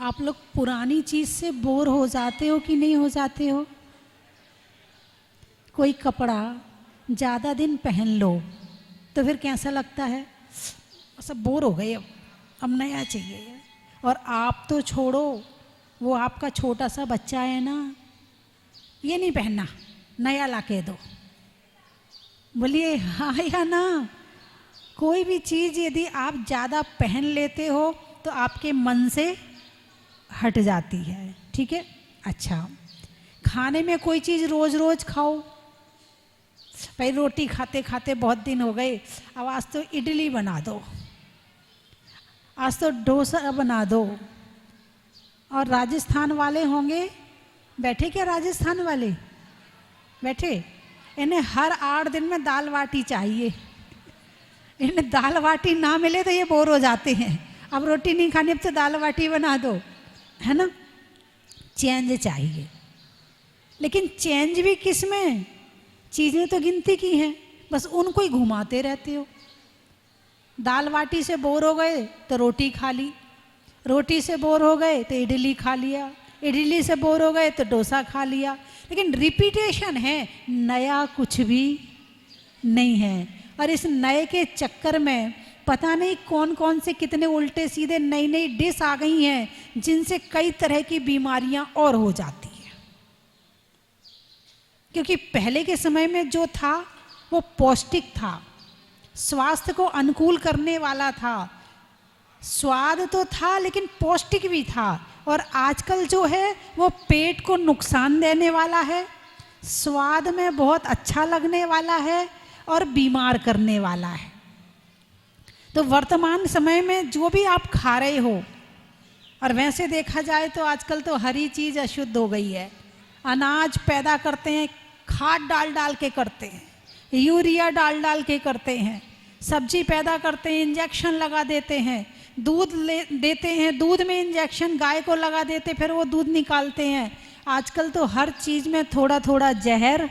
आप लोग पुरानी चीज़ से बोर हो जाते हो कि नहीं हो जाते हो? कोई कपड़ा ज़्यादा दिन पहन लो तो फिर कैसा लगता है? सब बोर हो गए, अब नया चाहिए। और आप तो छोड़ो, वो आपका छोटा सा बच्चा है ना, ये नहीं पहनना, नया ला के दो। बोलिए हाँ या ना? कोई भी चीज़ यदि आप ज़्यादा पहन लेते हो तो आपके मन से हट जाती है। ठीक है। अच्छा, खाने में कोई चीज़ रोज़ रोज़ खाओ। भाई रोटी खाते खाते बहुत दिन हो गए, अब आज तो इडली बना दो, आज तो डोसा बना दो। और राजस्थान वाले होंगे बैठे क्या? राजस्थान वाले बैठे, इन्हें हर 8 दिन में दाल बाटी चाहिए। इन्हें दाल बाटी ना मिले तो ये बोर हो जाते हैं। अब रोटी नहीं खानी, अब तो दाल बाटी बना दो, है ना? चेंज चाहिए। लेकिन चेंज भी किस में? चीज़ें तो गिनती की हैं, बस उनको ही घुमाते रहते हो। दाल बाटी से बोर हो गए तो रोटी खा ली, रोटी से बोर हो गए तो इडली खा लिया, इडली से बोर हो गए तो डोसा खा लिया। लेकिन रिपीटेशन है, नया कुछ भी नहीं है। और इस नए के चक्कर में पता नहीं कौन कौन से कितने उल्टे सीधे नई नई डिश आ गई हैं जिनसे कई तरह की बीमारियां और हो जाती हैं। क्योंकि पहले के समय में जो था वो पौष्टिक था, स्वास्थ्य को अनुकूल करने वाला था, स्वाद तो था लेकिन पौष्टिक भी था। और आजकल जो है वो पेट को नुकसान देने वाला है, स्वाद में बहुत अच्छा लगने वाला है और बीमार करने वाला है। तो वर्तमान समय में जो भी आप खा रहे हो, और वैसे देखा जाए तो आजकल तो हरी चीज़ अशुद्ध हो गई है। अनाज पैदा करते हैं, खाद डाल डाल के करते हैं, यूरिया डाल डाल के करते हैं, सब्जी पैदा करते हैं, इंजेक्शन लगा देते हैं, दूध देते हैं, दूध में इंजेक्शन गाय को लगा देते, फिर वो दूध निकालते हैं। आजकल तो हर चीज़ में थोड़ा थोड़ा जहर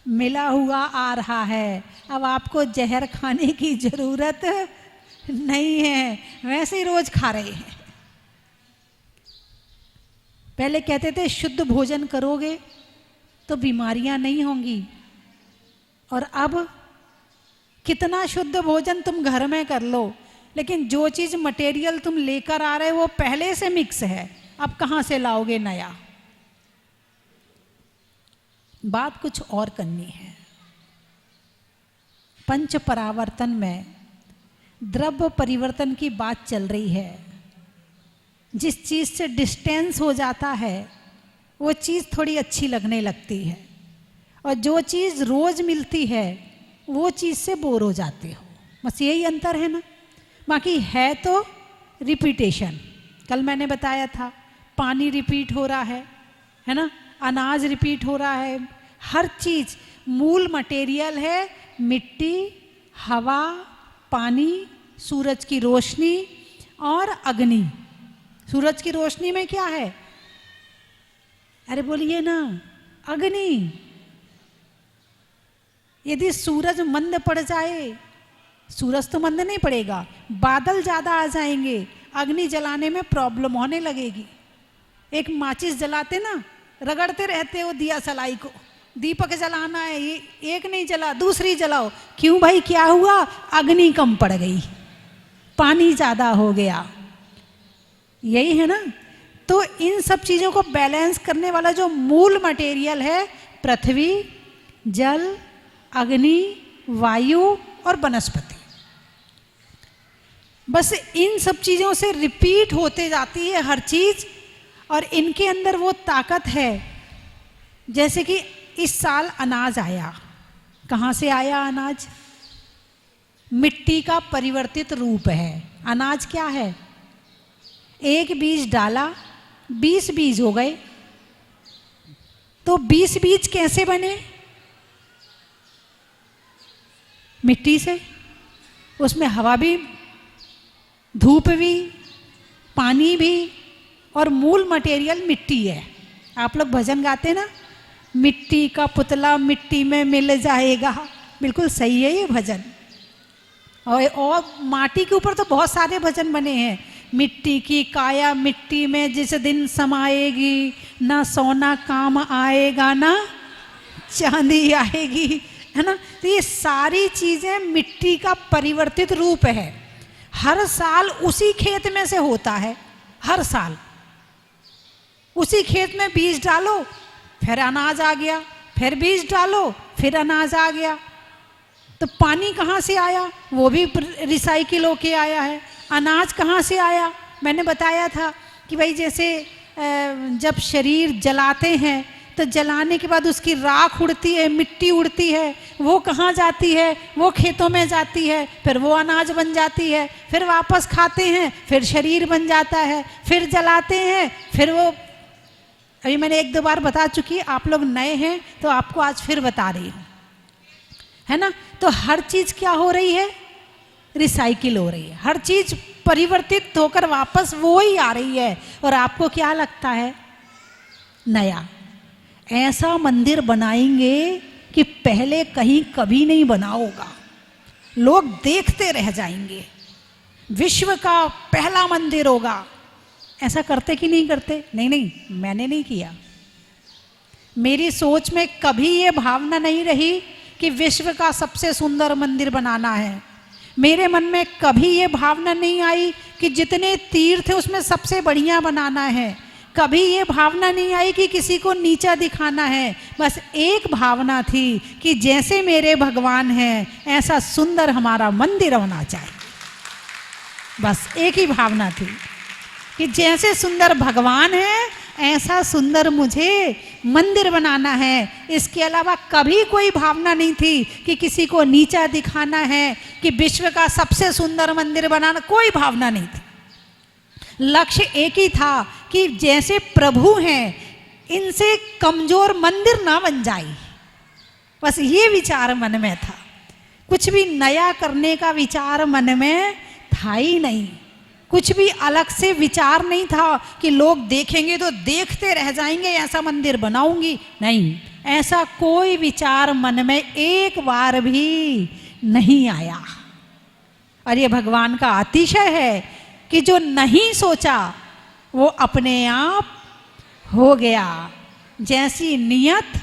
मिला हुआ आ रहा है। अब आपको जहर खाने की ज़रूरत नहीं है, वैसे ही रोज़ खा रहे हैं। पहले कहते थे शुद्ध भोजन करोगे तो बीमारियां नहीं होंगी, और अब कितना शुद्ध भोजन तुम घर में कर लो, लेकिन जो चीज़ मटेरियल तुम लेकर आ रहे हो वो पहले से मिक्स है, अब कहाँ से लाओगे नया? बात कुछ और करनी है। पंच परावर्तन में द्रव्य परिवर्तन की बात चल रही है। जिस चीज़ से डिस्टेंस हो जाता है वो चीज़ थोड़ी अच्छी लगने लगती है, और जो चीज़ रोज़ मिलती है वो चीज़ से बोर हो जाते हो। बस यही अंतर है ना, बाकी है तो रिपीटेशन। कल मैंने बताया था पानी रिपीट हो रहा है ना, अनाज रिपीट हो रहा है, हर चीज़ मूल मटेरियल है मिट्टी, हवा, पानी, सूरज की रोशनी और अग्नि। सूरज की रोशनी में क्या है? अरे बोलिए ना, अग्नि। यदि सूरज मंद पड़ जाए, सूरज तो मंद नहीं पड़ेगा, बादल ज़्यादा आ जाएंगे, अग्नि जलाने में प्रॉब्लम होने लगेगी। एक माचिस जलाते ना, रगड़ते रहते हो दिया सलाई को, दीपक जलाना है, ये एक नहीं जला दूसरी जलाओ। क्यों भाई, क्या हुआ? अग्नि कम पड़ गई, पानी ज़्यादा हो गया। यही है ना। तो इन सब चीज़ों को बैलेंस करने वाला जो मूल मटेरियल है, पृथ्वी, जल, अग्नि, वायु और वनस्पति, बस इन सब चीज़ों से रिपीट होते जाती है हर चीज़। और इनके अंदर वो ताकत है। जैसे कि इस साल अनाज आया, कहाँ से आया अनाज? मिट्टी का परिवर्तित रूप है। अनाज क्या है? एक बीज डाला, 20 बीज हो गए। तो 20 बीज कैसे बने? मिट्टी से। उसमें हवा भी, धूप भी, पानी भी, और मूल मटेरियल मिट्टी है। आप लोग भजन गाते ना, मिट्टी का पुतला मिट्टी में मिल जाएगा, बिल्कुल सही है ये भजन। और माटी के ऊपर तो बहुत सारे भजन बने हैं। मिट्टी की काया मिट्टी में जिस दिन समाएगी, ना सोना काम आएगा ना चांदी आएगी, है ना। तो ये सारी चीजें मिट्टी का परिवर्तित रूप है। हर साल उसी खेत में से होता है, हर साल उसी खेत में बीज डालो फिर अनाज आ गया, फिर बीज डालो फिर अनाज आ गया। तो पानी कहाँ से आया? वो भी रिसाइकिल होके आया है। अनाज कहाँ से आया? मैंने बताया था कि भाई जैसे जब शरीर जलाते हैं तो जलाने के बाद उसकी राख उड़ती है, मिट्टी उड़ती है, वो कहाँ जाती है? वो खेतों में जाती है, फिर वो अनाज बन जाती है, फिर वापस खाते हैं, फिर शरीर बन जाता है, फिर जलाते हैं, फिर वो अभी मैंने एक दो बार बता चुकी, आप लोग नए हैं तो आपको आज फिर बता रही हूँ, है ना। तो हर चीज़ क्या हो रही है? रिसाइकिल हो रही है, हर चीज़ परिवर्तित होकर वापस वो ही आ रही है। और आपको क्या लगता है? नया ऐसा मंदिर बनाएंगे कि पहले कहीं कभी नहीं बना होगा, लोग देखते रह जाएंगे, विश्व का पहला मंदिर होगा। ऐसा करते कि नहीं करते? नहीं नहीं, मैंने नहीं किया। मेरी सोच में कभी ये भावना नहीं रही कि विश्व का सबसे सुंदर मंदिर बनाना है। मेरे मन में कभी ये भावना नहीं आई कि जितने तीर्थ है उसमें सबसे बढ़िया बनाना है। कभी ये भावना नहीं आई कि किसी को नीचा दिखाना है। बस एक भावना थी कि जैसे मेरे भगवान हैं ऐसा सुंदर हमारा मंदिर होना चाहिए। बस एक ही भावना थी कि जैसे सुंदर भगवान है ऐसा सुंदर मुझे मंदिर बनाना है। इसके अलावा कभी कोई भावना नहीं थी कि किसी को नीचा दिखाना है, कि विश्व का सबसे सुंदर मंदिर बनाना, कोई भावना नहीं थी। लक्ष्य एक ही था कि जैसे प्रभु हैं इनसे कमजोर मंदिर ना बन जाए। बस ये विचार मन में था, कुछ भी नया करने का विचार मन में था ही नहीं। कुछ भी अलग से विचार नहीं था कि लोग देखेंगे तो देखते रह जाएंगे ऐसा मंदिर बनाऊंगी, नहीं, ऐसा कोई विचार मन में एक बार भी नहीं आया। और ये भगवान का अतिशय है कि जो नहीं सोचा वो अपने आप हो गया। जैसी नियत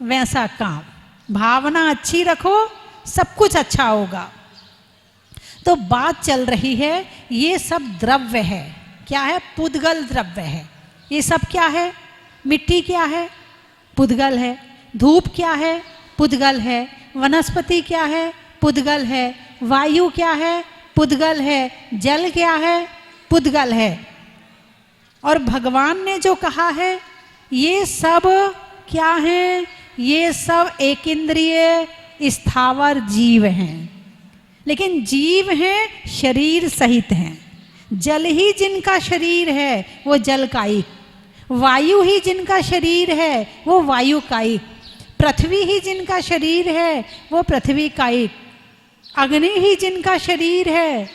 वैसा काम। भावना अच्छी रखो, सब कुछ अच्छा होगा। तो बात चल रही है, ये सब द्रव्य है। क्या है? पुद्गल द्रव्य है। ये सब क्या है? मिट्टी क्या है? पुद्गल है। धूप क्या है? पुद्गल है। वनस्पति क्या है? पुद्गल है। वायु क्या है? पुद्गल है। जल क्या है? पुद्गल है। और भगवान ने जो कहा है ये सब क्या है? ये सब एक इंद्रिय स्थावर जीव हैं। लेकिन जीव हैं शरीर सहित हैं। जल ही जिनका शरीर है वो जल कायिक, वायु ही जिनका शरीर है वो वायु कायिक, पृथ्वी ही जिनका शरीर है वो पृथ्वी कायिक, अग्नि ही जिनका शरीर है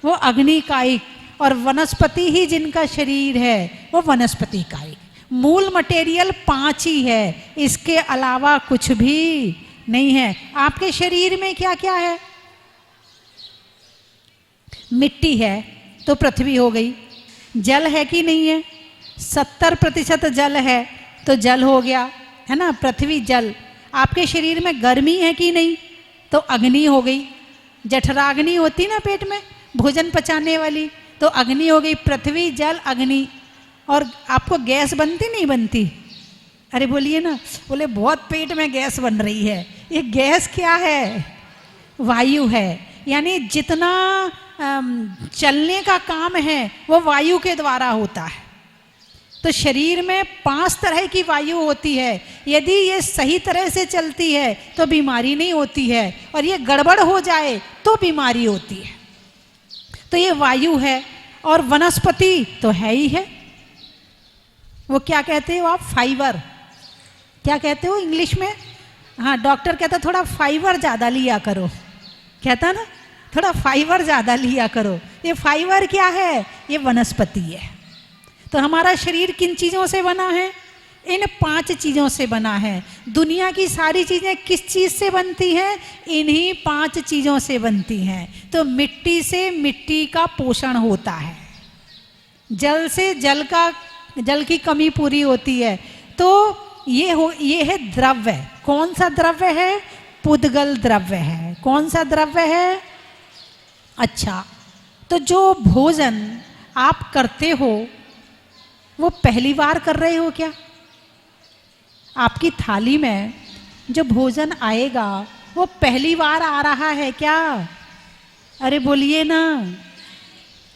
वो अग्नि कायिक, और वनस्पति ही जिनका शरीर है वो वनस्पति कायिक। मूल मटेरियल 5 ही है, इसके अलावा कुछ भी नहीं है। आपके शरीर में क्या क्या है? मिट्टी है तो पृथ्वी हो गई। जल है कि नहीं है? 70% जल है तो जल हो गया, है ना, पृथ्वी जल। आपके शरीर में गर्मी है कि नहीं? तो अग्नि हो गई। जठराग्नि होती ना पेट में भोजन पचाने वाली, तो अग्नि हो गई। पृथ्वी जल अग्नि। और आपको गैस बनती नहीं बनती? अरे बोलिए ना। बोले बहुत पेट में गैस बन रही है। ये गैस क्या है? वायु है। यानी जितना चलने का काम है वो वायु के द्वारा होता है। तो शरीर में 5 तरह की वायु होती है। यदि ये सही तरह से चलती है तो बीमारी नहीं होती है, और ये गड़बड़ हो जाए तो बीमारी होती है। तो ये वायु है। और वनस्पति तो है ही है। वो क्या कहते हो आप? फाइबर। क्या कहते हो इंग्लिश में? हाँ, डॉक्टर कहता थोड़ा फाइबर ज़्यादा लिया करो, कहता ना, थोड़ा फाइबर ज़्यादा लिया करो। ये फाइबर क्या है? ये वनस्पति है। तो हमारा शरीर किन चीज़ों से बना है? इन 5 चीज़ों से बना है। दुनिया की सारी चीज़ें किस चीज़ से बनती हैं? इन्हीं 5 चीज़ों से बनती हैं। तो मिट्टी से मिट्टी का पोषण होता है, जल से जल की कमी पूरी होती है। तो ये है द्रव्य। कौन सा द्रव्य है? पुद्गल द्रव्य है। कौन सा द्रव्य है? अच्छा, तो जो भोजन आप करते हो वो पहली बार कर रहे हो क्या? आपकी थाली में जो भोजन आएगा वो पहली बार आ रहा है क्या? अरे बोलिए ना।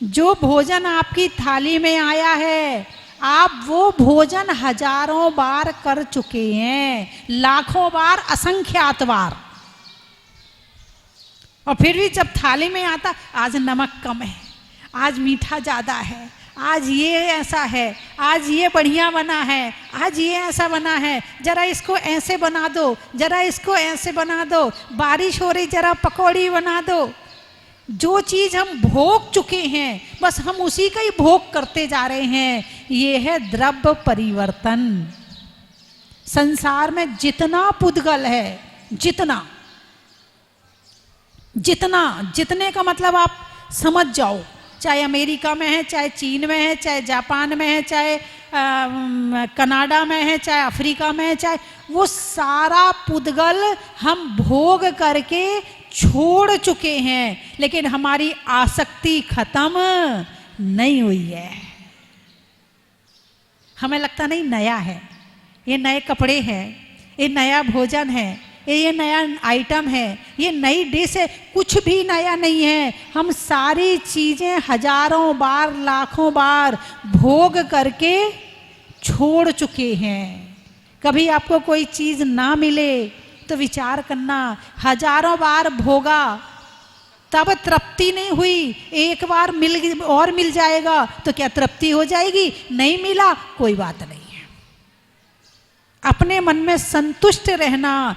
जो भोजन आपकी थाली में आया है, आप वो भोजन हजारों बार कर चुके हैं, लाखों बार, असंख्यात बार। और फिर भी जब थाली में आता, आज नमक कम है, आज मीठा ज़्यादा है, आज ये ऐसा है, आज ये बढ़िया बना है, आज ये ऐसा बना है, जरा इसको ऐसे बना दो, जरा इसको ऐसे बना दो, बारिश हो रही जरा पकौड़ी बना दो। जो चीज़ हम भोग चुके हैं बस हम उसी का ही भोग करते जा रहे हैं। ये है द्रव्य परिवर्तन। संसार में जितना पुद्गल है, जितने का मतलब आप समझ जाओ, चाहे अमेरिका में है, चाहे चीन में है, चाहे जापान में है, चाहे कनाडा में है, चाहे अफ्रीका में है, चाहे वो सारा पुद्गल हम भोग करके छोड़ चुके हैं, लेकिन हमारी आसक्ति खत्म नहीं हुई है। हमें लगता नहीं नया है, ये नए कपड़े हैं, ये नया भोजन है, ये नया आइटम है, ये नई डिश है। कुछ भी नया नहीं है। हम सारी चीज़ें हजारों बार, लाखों बार भोग करके छोड़ चुके हैं। कभी आपको कोई चीज़ ना मिले तो विचार करना, हजारों बार भोगा तब तृप्ति नहीं हुई, एक बार मिल जाएगा तो क्या तृप्ति हो जाएगी? नहीं मिला, कोई बात नहीं है। अपने मन में संतुष्ट रहना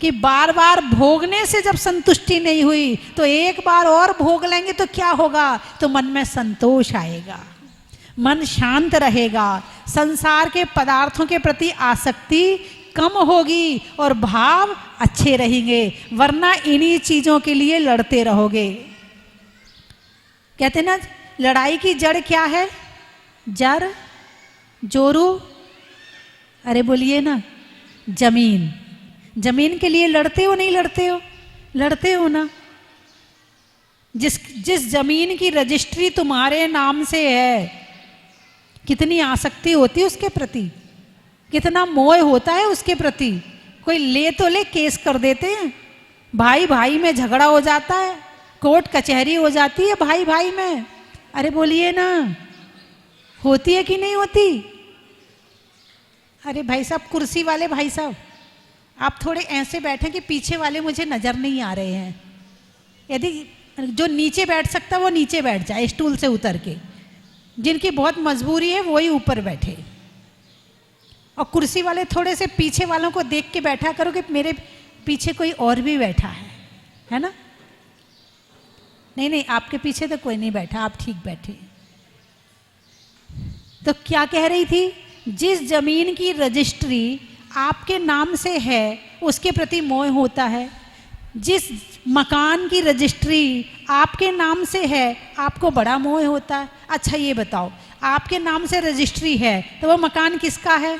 कि बार बार भोगने से जब संतुष्टि नहीं हुई तो एक बार और भोग लेंगे तो क्या होगा? तो मन में संतोष आएगा, मन शांत रहेगा, संसार के पदार्थों के प्रति आसक्ति कम होगी और भाव अच्छे रहेंगे। वरना इन्हीं चीज़ों के लिए लड़ते रहोगे। कहते ना, लड़ाई की जड़ क्या है? जड़, जोरू, अरे बोलिए ना, जमीन। जमीन के लिए लड़ते हो नहीं लड़ते हो? लड़ते हो ना। जिस जमीन की रजिस्ट्री तुम्हारे नाम से है, कितनी आसक्ति होती है उसके प्रति, कितना मोह होता है उसके प्रति। कोई ले तो ले, केस कर देते हैं, भाई भाई में झगड़ा हो जाता है, कोर्ट कचहरी हो जाती है भाई भाई में। अरे बोलिए ना, होती है कि नहीं होती? अरे भाई साहब, कुर्सी वाले भाई साहब, आप थोड़े ऐसे बैठे कि पीछे वाले मुझे नज़र नहीं आ रहे हैं। यदि जो नीचे बैठ सकता वो नीचे बैठ जाए स्टूल से उतर के, जिनकी बहुत मजबूरी है वही ऊपर बैठे। और कुर्सी वाले थोड़े से पीछे वालों को देख के बैठा करो कि मेरे पीछे कोई और भी बैठा है ना? नहीं, आपके पीछे तो कोई नहीं बैठा, आप ठीक बैठे। तो क्या कह रही थी? जिस जमीन की रजिस्ट्री आपके नाम से है उसके प्रति मोह होता है। जिस मकान की रजिस्ट्री आपके नाम से है आपको बड़ा मोह होता है। अच्छा ये बताओ, आपके नाम से रजिस्ट्री है तो वो मकान किसका है?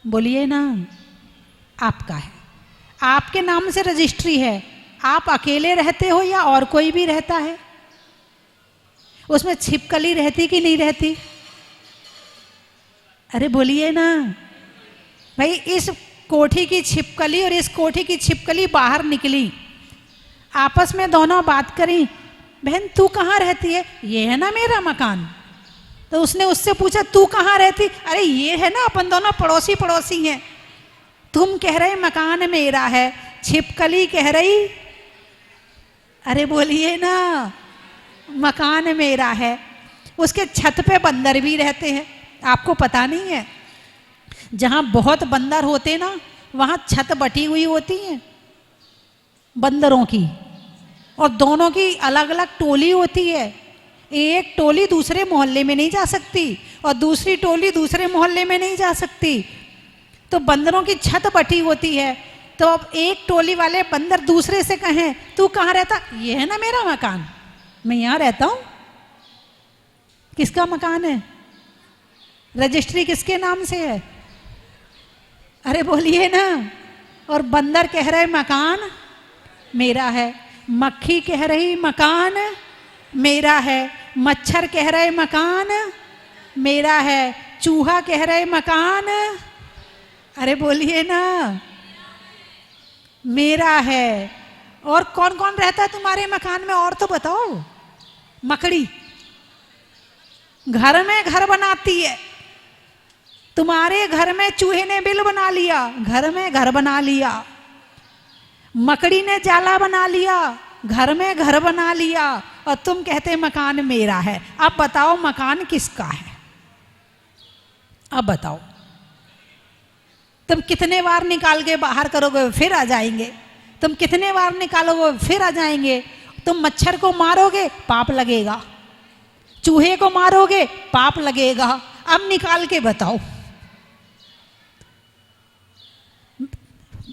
बोलिए ना, आपका है। आपके नाम से रजिस्ट्री है, आप अकेले रहते हो या और कोई भी रहता है? उसमें छिपकली रहती कि नहीं रहती? अरे बोलिए ना भाई। इस कोठी की छिपकली और इस कोठी की छिपकली बाहर निकली, आपस में दोनों बात करी, बहन तू कहाँ रहती है? ये है ना मेरा मकान। तो उसने उससे पूछा तू कहाँ रहती? अरे ये है ना, अपन दोनों पड़ोसी हैं। तुम कह रहे मकान मेरा है, छिपकली कह रही, अरे बोलिए ना, मकान मेरा है। उसके छत पे बंदर भी रहते हैं, आपको पता नहीं है? जहाँ बहुत बंदर होते ना वहाँ छत बटी हुई होती है बंदरों की, और दोनों की अलग अलग टोली होती है। एक टोली दूसरे मोहल्ले में नहीं जा सकती, और दूसरी टोली दूसरे मोहल्ले में नहीं जा सकती। तो बंदरों की छत बटी होती है। तो अब एक टोली वाले बंदर दूसरे से कहें तू कहाँ रहता? ये है ना मेरा मकान, मैं यहाँ रहता हूँ। किसका मकान है? रजिस्ट्री किसके नाम से है? अरे बोलिए ना। और बंदर कह रहे मकान मेरा है, मक्खी कह रही मकान मेरा है, मच्छर कह रहे मकान मेरा है, चूहा कह रहे मकान, अरे बोलिए ना, मेरा है। और कौन कौन रहता है तुम्हारे मकान में और तो बताओ? मकड़ी घर में घर बनाती है। तुम्हारे घर में चूहे ने बिल बना लिया, घर में घर बना लिया। मकड़ी ने जाला बना लिया, घर में घर बना लिया। और तुम कहते मकान मेरा है। अब बताओ मकान किसका है? अब बताओ। तुम कितने बार निकाल के बाहर करोगे फिर आ जाएंगे, तुम कितने बार निकालोगे फिर आ जाएंगे। तुम मच्छर को मारोगे पाप लगेगा, चूहे को मारोगे पाप लगेगा। अब निकाल के बताओ।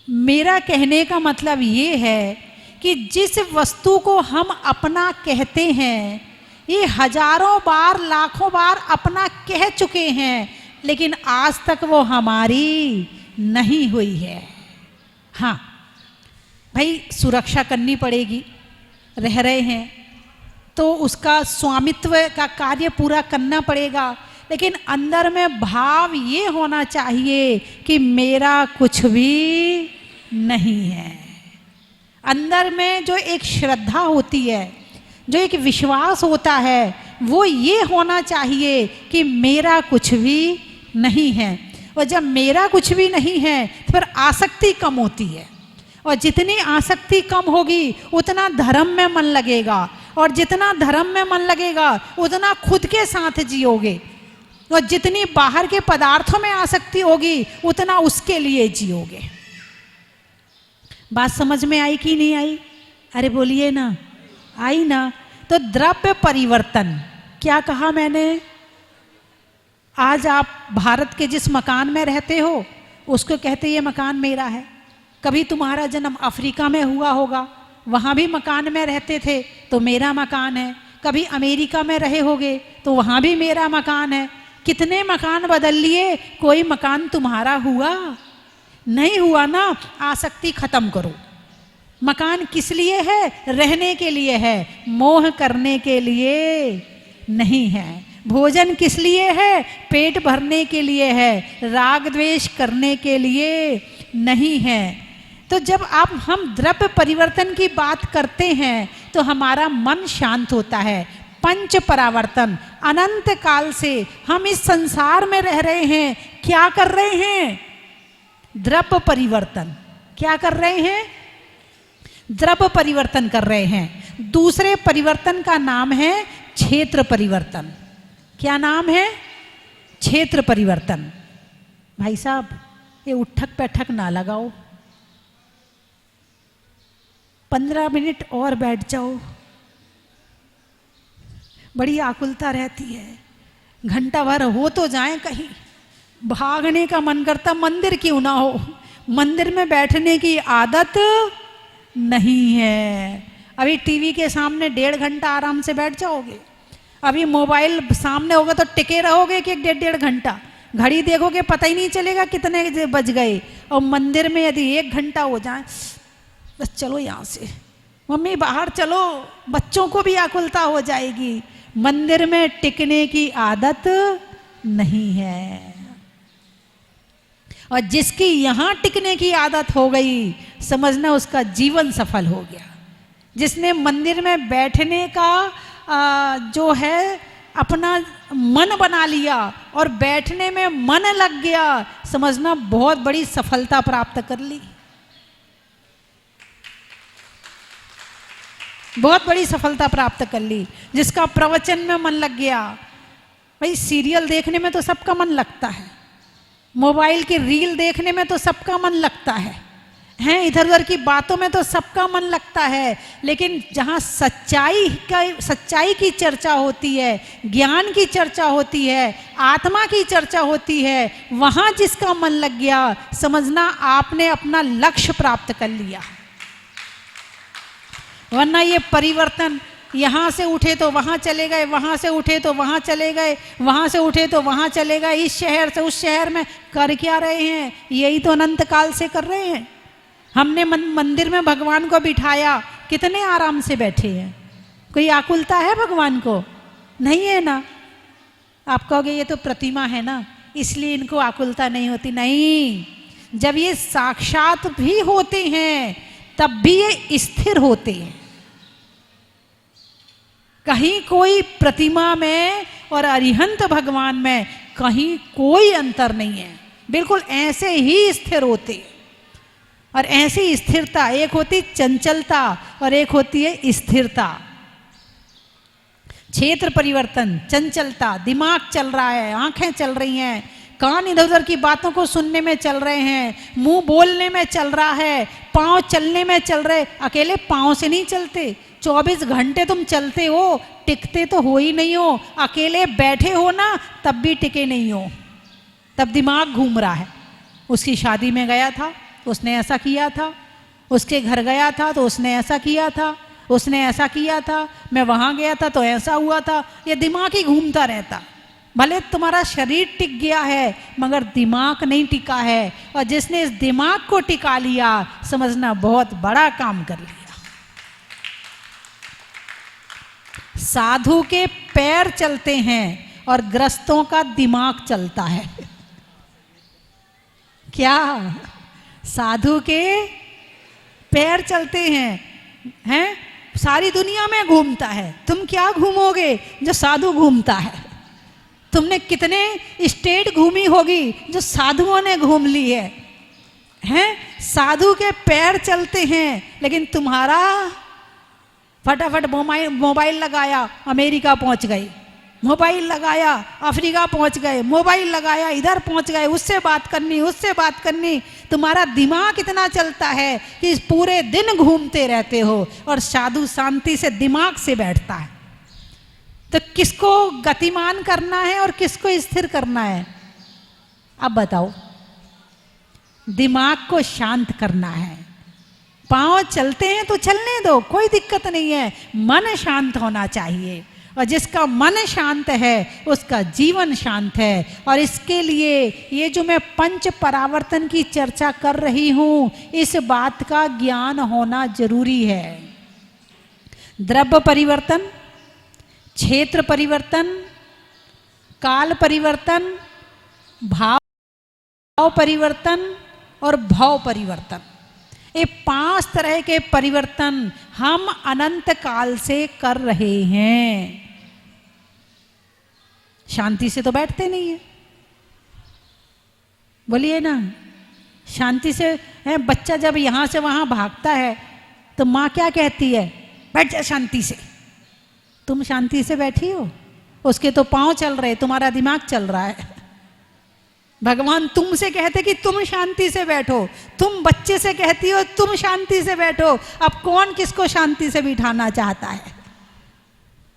मेरा कहने का मतलब ये है कि जिस वस्तु को हम अपना कहते हैं, ये हजारों बार लाखों बार अपना कह चुके हैं, लेकिन आज तक वो हमारी नहीं हुई है। हाँ भाई, सुरक्षा करनी पड़ेगी, रह रहे हैं तो उसका स्वामित्व का कार्य पूरा करना पड़ेगा, लेकिन अंदर में भाव ये होना चाहिए कि मेरा कुछ भी नहीं है। अंदर में जो एक श्रद्धा होती है, जो एक विश्वास होता है, वो ये होना चाहिए कि मेरा कुछ भी नहीं है। और जब मेरा कुछ भी नहीं है तो फिर आसक्ति कम होती है, और जितनी आसक्ति कम होगी उतना धर्म में मन लगेगा, और जितना धर्म में मन लगेगा उतना खुद के साथ जियोगे, और जितनी बाहर के पदार्थों में आसक्ति होगी उतना उसके लिए जियोगे। बात समझ में आई कि नहीं आई? अरे बोलिए ना, आई ना। तो द्रव्य परिवर्तन, क्या कहा मैंने? आज आप भारत के जिस मकान में रहते हो उसको कहते ये मकान मेरा है। कभी तुम्हारा जन्म अफ्रीका में हुआ होगा, वहाँ भी मकान में रहते थे तो मेरा मकान है। कभी अमेरिका में रहे होगे तो वहाँ भी मेरा मकान है। कितने मकान बदल लिए, कोई मकान तुम्हारा हुआ नहीं हुआ ना। आसक्ति खत्म करो। मकान किस लिए है? रहने के लिए है, मोह करने के लिए नहीं है। भोजन किस लिए है? पेट भरने के लिए है, राग द्वेष करने के लिए नहीं है। तो जब हम द्रव्य परिवर्तन की बात करते हैं तो हमारा मन शांत होता है। पंच परावर्तन, अनंत काल से हम इस संसार में रह रहे हैं, क्या कर रहे हैं? द्रव्य परिवर्तन। क्या कर रहे हैं? द्रव्य परिवर्तन कर रहे हैं। दूसरे परिवर्तन का नाम है क्षेत्र परिवर्तन। क्या नाम है? क्षेत्र परिवर्तन। भाई साहब, ये उठक बैठक ना लगाओ, 15 मिनट और बैठ जाओ। बड़ी आकुलता रहती है, घंटा भर हो तो जाए कहीं। भागने का मन करता, मंदिर क्यों ना हो, मंदिर में बैठने की आदत नहीं है। अभी टीवी के सामने 1.5 घंटा आराम से बैठ जाओगे, अभी मोबाइल सामने होगा तो टिके रहोगे कि 1.5 घंटा। घड़ी देखोगे पता ही नहीं चलेगा कितने बज गए। और मंदिर में यदि 1 घंटा हो जाए, बस चलो यहाँ से, मम्मी बाहर चलो, बच्चों को भी आकुलता हो जाएगी। मंदिर में टिकने की आदत नहीं है। और जिसकी यहाँ टिकने की आदत हो गई, समझना उसका जीवन सफल हो गया। जिसने मंदिर में बैठने का जो है अपना मन बना लिया और बैठने में मन लग गया, समझना बहुत बड़ी सफलता प्राप्त कर ली, बहुत बड़ी सफलता प्राप्त कर ली। जिसका प्रवचन में मन लग गया, भाई सीरियल देखने में तो सबका मन लगता है, मोबाइल की रील देखने में तो सबका मन लगता है, हैं। इधर उधर की बातों में तो सबका मन लगता है, लेकिन जहाँ सच्चाई की चर्चा होती है, ज्ञान की चर्चा होती है, आत्मा की चर्चा होती है, वहाँ जिसका मन लग गया, समझना आपने अपना लक्ष्य प्राप्त कर लिया। वरना ये परिवर्तन, यहाँ से उठे तो वहाँ चले गए, वहाँ से उठे तो वहाँ चले गए, वहाँ से उठे तो वहाँ चले गए, इस शहर से उस शहर में कर क्या रहे हैं? यही तो अनंत काल से कर रहे हैं। हमने मंदिर में भगवान को बिठाया, कितने आराम से बैठे हैं। कोई आकुलता है भगवान को? नहीं है ना। आप कहोगे ये तो प्रतिमा है ना, इसलिए इनको आकुलता नहीं होती। नहीं, जब ये साक्षात भी होते हैं तब भी ये स्थिर होते हैं। कहीं कोई प्रतिमा में और अरिहंत भगवान में कहीं कोई अंतर नहीं है, बिल्कुल ऐसे ही स्थिर होते। और ऐसी स्थिरता, एक होती चंचलता और एक होती है स्थिरता। क्षेत्र परिवर्तन, चंचलता, दिमाग चल रहा है, आंखें चल रही हैं, कान इधर उधर की बातों को सुनने में चल रहे हैं, मुंह बोलने में चल रहा है, पांव चलने में चल रहे। अकेले पांव से नहीं चलते, 24 घंटे तुम चलते हो, टिकते तो हो ही नहीं हो। अकेले बैठे हो ना, तब भी टिके नहीं हो, तब दिमाग घूम रहा है। उसकी शादी में गया था, उसने ऐसा किया था, उसके घर गया था तो उसने ऐसा किया था, उसने ऐसा किया था, मैं वहाँ गया था तो ऐसा हुआ था। ये दिमाग ही घूमता रहता। भले तुम्हारा शरीर टिक गया है मगर दिमाग नहीं टिका है, और जिसने इस दिमाग को टिका लिया, समझना बहुत बड़ा काम कर लिया। साधु के पैर चलते हैं और ग्रस्तों का दिमाग चलता है। क्या? साधु के पैर चलते हैं, सारी दुनिया में घूमता है। तुम क्या घूमोगे जो साधु घूमता है? तुमने कितने स्टेट घूमी होगी जो साधुओं ने घूम ली है, हैं? साधु के पैर चलते हैं, लेकिन तुम्हारा फटाफट मोबाइल लगाया, अमेरिका पहुंच गई, मोबाइल लगाया, अफ्रीका पहुंच गए, मोबाइल लगाया, इधर पहुंच गए, उससे बात करनी। तुम्हारा दिमाग इतना चलता है कि पूरे दिन घूमते रहते हो, और साधु शांति से दिमाग से बैठता है। तो किसको गतिमान करना है और किसको स्थिर करना है? अब बताओ। दिमाग को शांत करना है। पांव चलते हैं तो चलने दो, कोई दिक्कत नहीं है, मन शांत होना चाहिए। और जिसका मन शांत है उसका जीवन शांत है। और इसके लिए ये जो मैं पंच परावर्तन की चर्चा कर रही हूं, इस बात का ज्ञान होना जरूरी है। द्रव्य परिवर्तन, क्षेत्र परिवर्तन, काल परिवर्तन, भाव परिवर्तन और भाव परिवर्तन, ये 5 तरह के परिवर्तन हम अनंत काल से कर रहे हैं। शांति से तो बैठते नहीं है, बोलिए ना। शांति से है, बच्चा जब यहाँ से वहाँ भागता है तो माँ क्या कहती है? बैठ जा शांति से। तुम शांति से बैठी हो? उसके तो पाँव चल रहे, तुम्हारा दिमाग चल रहा है। भगवान तुमसे कहते कि तुम शांति से बैठो, तुम बच्चे से कहती हो तुम शांति से बैठो। अब कौन किसको शांति से बिठाना चाहता है?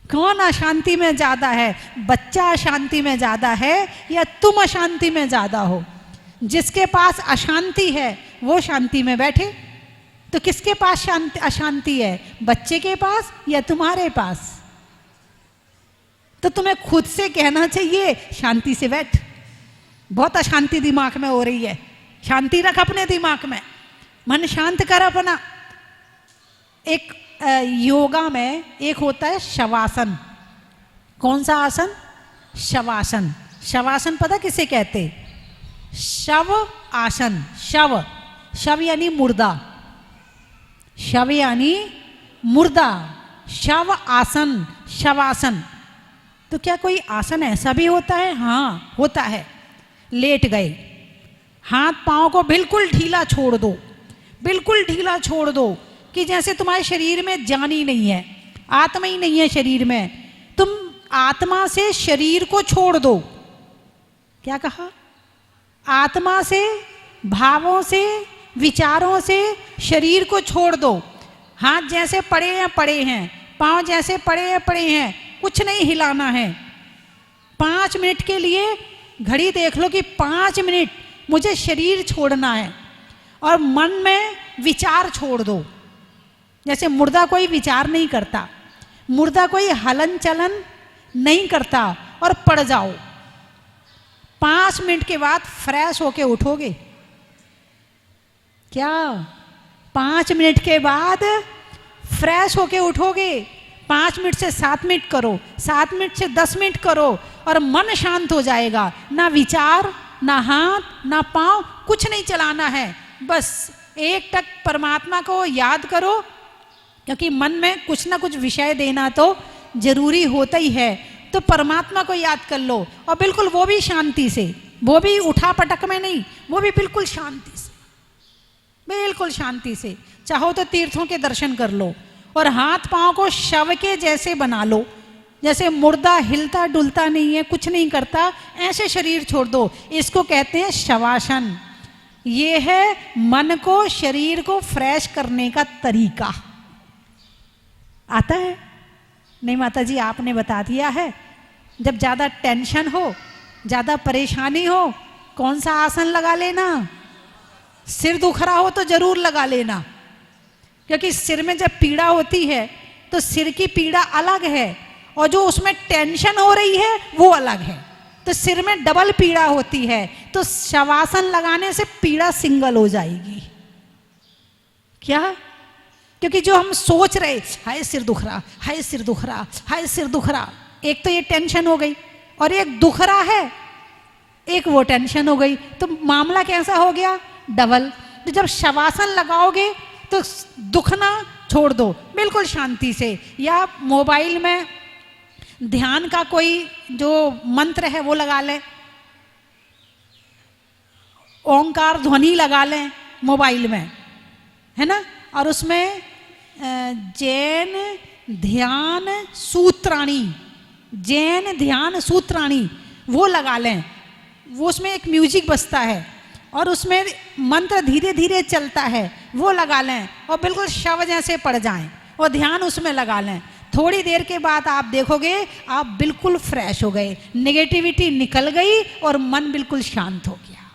कौन अशांति में ज्यादा है? बच्चा अशांति में ज्यादा है या तुम अशांति में ज्यादा हो? जिसके पास अशांति है वो शांति में बैठे। तो किसके पास अशांति है? बच्चे के पास या तुम्हारे पास? तो तुम्हें खुद से कहना चाहिए शांति से बैठ। बहुत अशांति दिमाग में हो रही है, शांति रख अपने दिमाग में, मन शांत कर अपना। एक योगा में एक होता है शवासन। कौन सा आसन? शवासन। शवासन पता किसे कहते? शव आसन। शव, शव यानी मुर्दा, शव यानी मुर्दा, शव आसन, शवासन। तो क्या कोई आसन ऐसा भी होता है? हाँ होता है। लेट गए, हाथ पांव को बिल्कुल ढीला छोड़ दो, बिल्कुल ढीला छोड़ दो, कि जैसे तुम्हारे शरीर में जान ही नहीं है, आत्मा ही नहीं है शरीर में। तुम आत्मा से शरीर को छोड़ दो। क्या कहा? आत्मा से, भावों से, विचारों से शरीर को छोड़ दो। हाथ जैसे पड़े हैं पड़े हैं, पांव जैसे पड़े हैं पड़े हैं, कुछ नहीं हिलाना है। 5 मिनट के लिए घड़ी देख लो कि 5 मिनट मुझे शरीर छोड़ना है, और मन में विचार छोड़ दो। जैसे मुर्दा कोई विचार नहीं करता, मुर्दा कोई हलन चलन नहीं करता, और पड़ जाओ। 5 मिनट के बाद फ्रेश होके उठोगे क्या? 5 मिनट के बाद फ्रेश होके उठोगे। 5 मिनट से 7 मिनट करो, 7 मिनट से 10 मिनट करो, और मन शांत हो जाएगा। ना विचार, ना हाथ, ना पांव, कुछ नहीं चलाना है। बस एक टक परमात्मा को याद करो, क्योंकि मन में कुछ ना कुछ विषय देना तो जरूरी होता ही है। तो परमात्मा को याद कर लो, और बिल्कुल वो भी शांति से, वो भी उठा पटक में नहीं, वो भी बिल्कुल शांति से, बिल्कुल शांति से। चाहो तो तीर्थों के दर्शन कर लो, और हाथ पांव को शव के जैसे बना लो, जैसे मुर्दा हिलता डुलता नहीं है, कुछ नहीं करता, ऐसे शरीर छोड़ दो। इसको कहते हैं शवासन। ये है मन को, शरीर को फ्रेश करने का तरीका। आता है? नहीं माता जी, आपने बता दिया है। जब ज़्यादा टेंशन हो, ज़्यादा परेशानी हो, कौन सा आसन लगा लेना? सिर दुख रहा हो तो जरूर लगा लेना, क्योंकि सिर में जब पीड़ा होती है तो सिर की पीड़ा अलग है, और जो उसमें टेंशन हो रही है वो अलग है। तो सिर में डबल पीड़ा होती है, तो शवासन लगाने से पीड़ा सिंगल हो जाएगी। क्या? क्योंकि जो हम सोच रहे, हाय सिर दुख रहा, हाय सिर दुख रहा, हाय सिर दुख रहा, एक तो ये टेंशन हो गई, और एक दुख रहा है, एक वो टेंशन हो गई, तो मामला कैसा हो गया? डबल। तो जब शवासन लगाओगे तो दुखना छोड़ दो बिल्कुल शांति से। या मोबाइल में ध्यान का कोई जो मंत्र है वो लगा लें, ओंकार ध्वनि लगा लें मोबाइल में, है ना। और उसमें जैन ध्यान सूत्राणी, जैन ध्यान सूत्राणी वो लगा लें। वो उसमें एक म्यूजिक बजता है, और उसमें मंत्र धीरे धीरे चलता है, वो लगा लें, और बिल्कुल शव जैसे पड़ जाएं, और ध्यान उसमें लगा लें। थोड़ी देर के बाद आप देखोगे आप बिल्कुल फ्रेश हो गए, नेगेटिविटी निकल गई, और मन बिल्कुल शांत हो गया।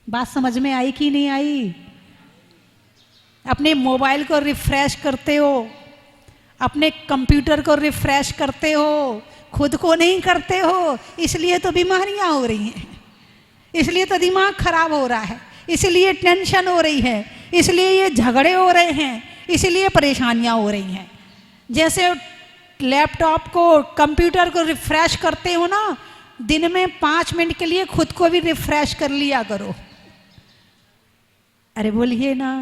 बात समझ में आई कि नहीं आई? अपने मोबाइल को रिफ्रेश करते हो, अपने कंप्यूटर को रिफ्रेश करते हो, खुद को नहीं करते हो, इसलिए तो बीमारियां हो रही हैं, इसलिए तो दिमाग खराब हो रहा है, इसलिए टेंशन हो रही है, इसलिए ये झगड़े हो रहे हैं, इसलिए परेशानियां हो रही हैं। जैसे लैपटॉप को, कंप्यूटर को रिफ्रेश करते हो ना, दिन में 5 मिनट के लिए खुद को भी रिफ्रेश कर लिया करो। अरे बोलिए ना,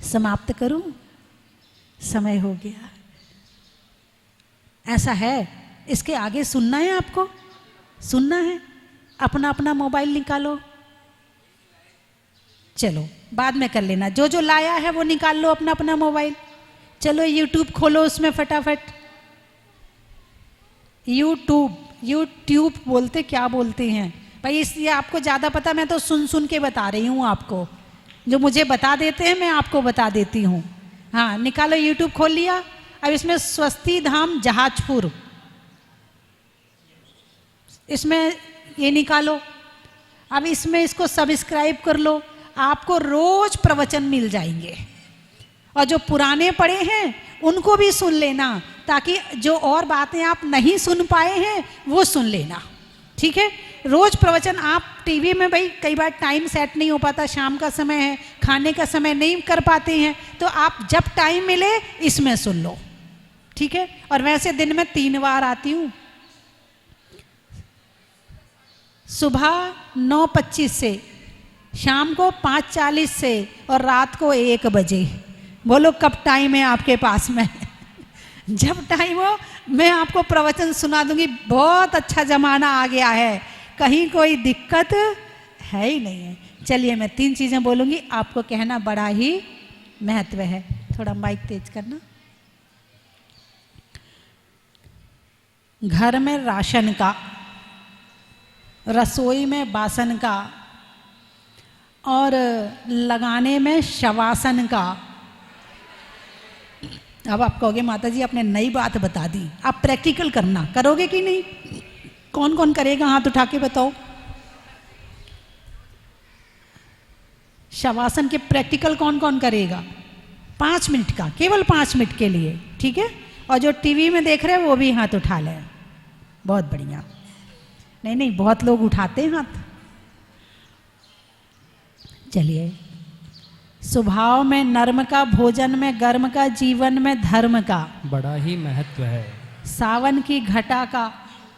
समाप्त करूं? समय हो गया। ऐसा है, इसके आगे सुनना है आपको, सुनना है। अपना अपना मोबाइल निकालो, चलो बाद में कर लेना, जो जो लाया है वो निकाल लो अपना अपना मोबाइल। चलो यूट्यूब खोलो, उसमें फटाफट यूट्यूब बोलते क्या बोलते हैं भाई, इसलिए आपको ज़्यादा पता, मैं तो सुन सुन के बता रही हूँ आपको, जो मुझे बता देते हैं मैं आपको बता देती हूँ। हाँ निकालो, यूट्यूब खोल लिया। अब इसमें स्वस्ति धाम जहाजपुर, इसमें ये निकालो। अब इसमें इसको सब्सक्राइब कर लो, आपको रोज प्रवचन मिल जाएंगे, और जो पुराने पड़े हैं उनको भी सुन लेना, ताकि जो और बातें आप नहीं सुन पाए हैं वो सुन लेना, ठीक है। रोज प्रवचन आप टीवी में, भाई कई बार टाइम सेट नहीं हो पाता, शाम का समय है, खाने का समय नहीं कर पाते हैं, तो आप जब टाइम मिले इसमें सुन लो, ठीक है। और वैसे दिन में 3 बार आती हूँ, सुबह 9:25 से, शाम को 5:40 से, और रात को 1 बजे। बोलो कब टाइम है आपके पास में? जब टाइम हो मैं आपको प्रवचन सुना दूंगी। बहुत अच्छा जमाना आ गया है, कहीं कोई दिक्कत है ही नहीं है। चलिए मैं 3 चीज़ें बोलूँगी, आपको कहना बड़ा ही महत्व है। थोड़ा माइक तेज करना। घर में राशन का, रसोई में बासन का, और लगाने में शवासन का। अब आप कहोगे माता जी आपने नई बात बता दी, आप प्रैक्टिकल करना, करोगे कि नहीं? कौन कौन करेगा हाथ उठा के बताओ। शवासन के प्रैक्टिकल कौन कौन करेगा? 5 मिनट का, केवल 5 मिनट के लिए, ठीक है? और जो टीवी में देख रहे हैं वो भी हाथ उठा लें। बहुत बढ़िया। नहीं नहीं, बहुत लोग उठाते हैं हाथ। चलिए, स्वभाव में नर्म का, भोजन में गर्म का, जीवन में धर्म का बड़ा ही महत्व है। सावन की घटा का,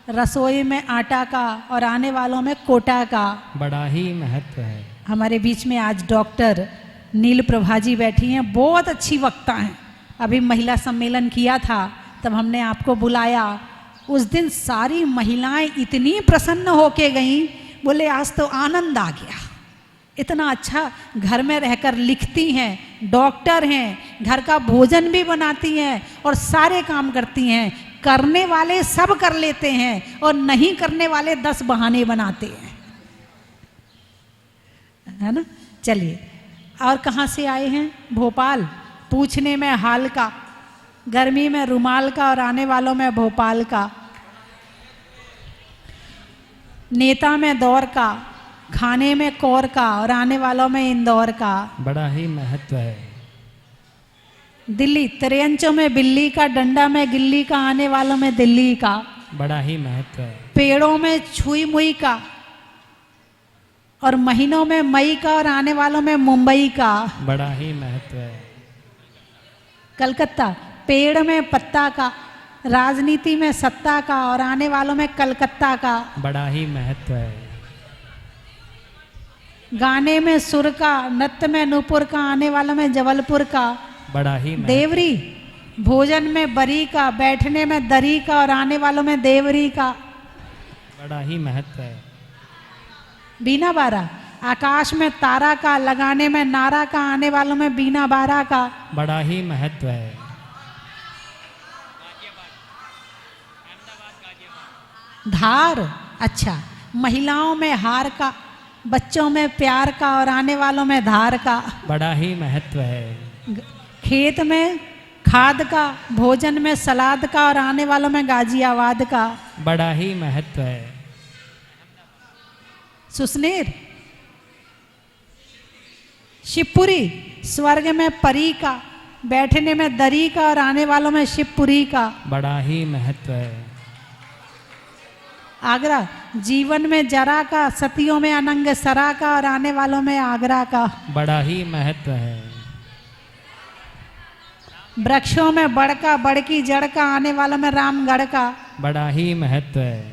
रसोई में आटा का और आने वालों में कोटा का बड़ा ही महत्व है। हमारे बीच में आज डॉक्टर नील प्रभा जी बैठी हैं, बहुत अच्छी वक्ता हैं। अभी महिला सम्मेलन किया था तब हमने आपको बुलाया, उस दिन सारी महिलाएं इतनी प्रसन्न होके गईं, बोले आज तो आनंद आ गया। इतना अच्छा घर में रहकर लिखती हैं, डॉक्टर हैं, घर का भोजन भी बनाती हैं और सारे काम करती हैं। करने वाले सब कर लेते हैं और नहीं करने वाले 10 बहाने बनाते हैं, है ना? चलिए, और कहाँ से आए हैं? भोपाल। पूछने में हाल का, गर्मी में रुमाल का और आने वालों में भोपाल का। नेता में दौर का, खाने में कौर का और आने वालों में इंदौर का बड़ा ही महत्व है। दिल्ली। त्रियंचों में बिल्ली का, डंडा में गिल्ली का, आने वालों में दिल्ली का। बड़ा ही महत्व है। पेड़ों में छुई मुई का और महीनों में मई का और आने वालों में मुंबई का। बड़ा ही महत्व है। कलकत्ता। पेड़ में पत्ता का, राजनीति में सत्ता का और आने वालों में कलकत्ता का। बड़ा ही महत्व है। गाने में सुर का, नृत्य में नूपुर का, आने वालों में जबलपुर का। बड़ा ही महत्व। देवरी। भोजन में बरी का, बैठने में दरी का और आने वालों में देवरी का। बड़ा ही महत्व है। बीना बारा। आकाश में तारा का, लगाने में नारा का, आने वालों में बीना बारा का। बड़ा ही महत्व है। धार। अच्छा, महिलाओं में हार का, बच्चों में प्यार का और आने वालों में धार का। बड़ा ही महत्व है। खेत में खाद का, भोजन में सलाद का और आने वालों में गाजियाबाद का। बड़ा ही महत्व है। सुसनेर। शिवपुरी। स्वर्ग में परी का, बैठने में दरी का और आने वालों में शिवपुरी का। बड़ा ही महत्व है। आगरा। जीवन में जरा का, सतियों में अनंग सरा का और आने वालों में आगरा का। बड़ा ही महत्व है। वृक्षों में बड़ का, बड़ की जड़ का, आने वालों में रामगढ़ का। बड़ा ही महत्व है।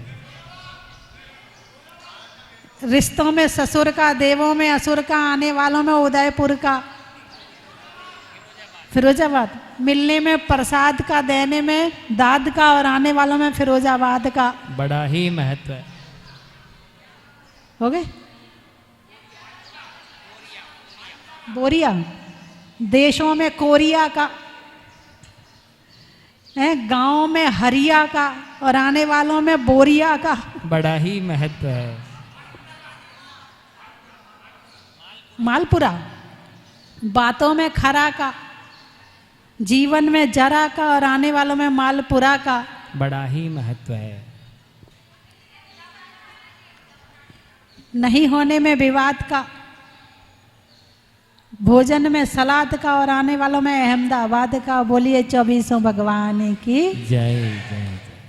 रिश्तों में ससुर का, देवों में असुर का, आने वालों में उदयपुर का। फिरोजाबाद। मिलने में प्रसाद का, देने में दाद का और आने वालों में फिरोजाबाद का। बड़ा ही महत्व है। हो गए? बोरिया। देशों में कोरिया का, गांव में हरिया का और आने वालों में बोरिया का। बड़ा ही महत्व है। मालपुरा। बातों में खरा का, जीवन में जरा का और आने वालों में मालपुरा का। बड़ा ही महत्व है। नहीं होने में विवाद का, भोजन में सलाद का और आने वालों में अहमदाबाद का। बोलिए 24 भगवान की जय जय।